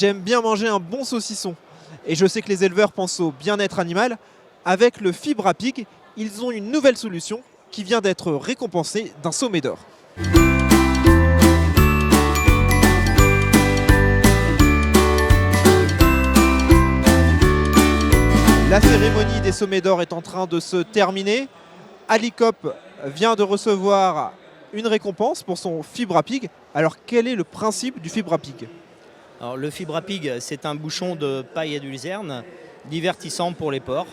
J'aime bien manger un bon saucisson et je sais que les éleveurs pensent au bien-être animal. Avec le Fibra Pig, ils ont une nouvelle solution qui vient d'être récompensée d'un sommet d'or. La cérémonie des sommets d'or est en train de se terminer. Alicop vient de recevoir une récompense pour son Fibra Pig. Alors quel est le principe du Fibra Pig ? Alors, le Fibra Pig, c'est un bouchon de paille et de luzerne divertissant pour les porcs.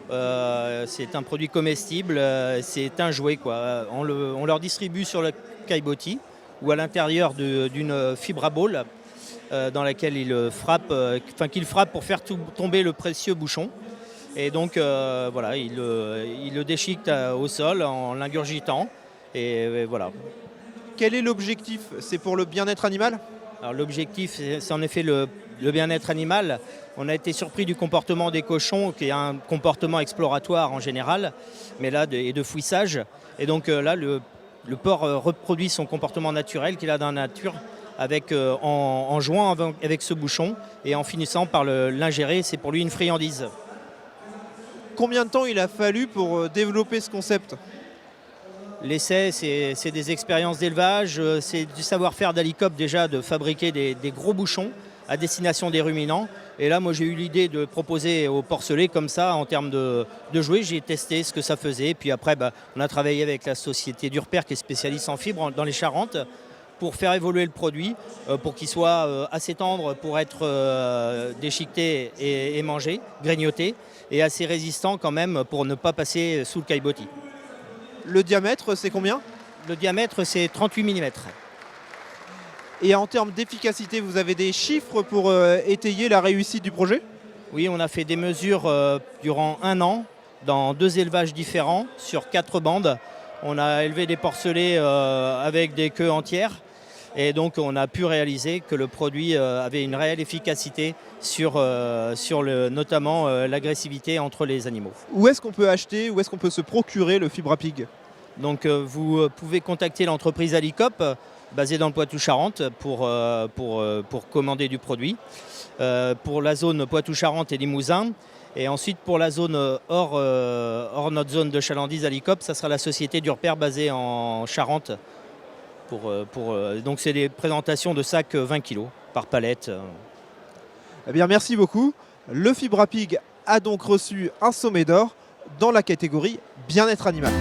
C'est un produit comestible, c'est un jouet, quoi. On leur distribue sur le caillebotis ou à l'intérieur d'une Fibra Ball dans laquelle qu'ils frappent pour faire tomber le précieux bouchon. Et donc voilà, ils le déchiquetent au sol en l'ingurgitant. Et voilà. Quel est l'objectif? C'est pour le bien-être animal? Alors l'objectif, c'est en effet le bien-être animal. On a été surpris du comportement des cochons, qui est un comportement exploratoire en général, mais là, et de fouissage. Et donc là, le porc reproduit son comportement naturel qu'il a dans la nature en jouant avec ce bouchon et en finissant par l'ingérer. C'est pour lui une friandise. Combien de temps il a fallu pour développer ce concept? L'essai, c'est des expériences d'élevage, c'est du savoir-faire d'Alicop déjà de fabriquer des gros bouchons à destination des ruminants. Et là, moi, j'ai eu l'idée de proposer aux porcelets comme ça, en termes de jouets. J'ai testé ce que ça faisait. Puis après, on a travaillé avec la société d'Urper, qui est spécialiste en fibres dans les Charentes, pour faire évoluer le produit, pour qu'il soit assez tendre pour être déchiqueté et mangé, grignoté, et assez résistant quand même pour ne pas passer sous le caillebotis. Le diamètre, c'est combien? Le diamètre, c'est 38 mm. Et en termes d'efficacité, vous avez des chiffres pour étayer la réussite du projet? Oui, on a fait des mesures durant 1 an dans 2 élevages différents sur 4 bandes. On a élevé des porcelets avec des queues entières. Et donc, on a pu réaliser que le produit avait une réelle efficacité sur notamment l'agressivité entre les animaux. Où est-ce qu'on peut acheter, où est-ce qu'on peut se procurer le Fibra Pig? Donc, vous pouvez contacter l'entreprise Alicop, basée dans le Poitou-Charentes, pour commander du produit. Pour la zone Poitou-Charentes et Limousin. Et ensuite, pour la zone hors notre zone de chalandise Alicop, ça sera la société d'Urper basée en Charente. Donc c'est des présentations de sacs 20 kg par palette. Eh bien, merci beaucoup. Le Fibra Pig a donc reçu un sommet d'or dans la catégorie bien-être animal.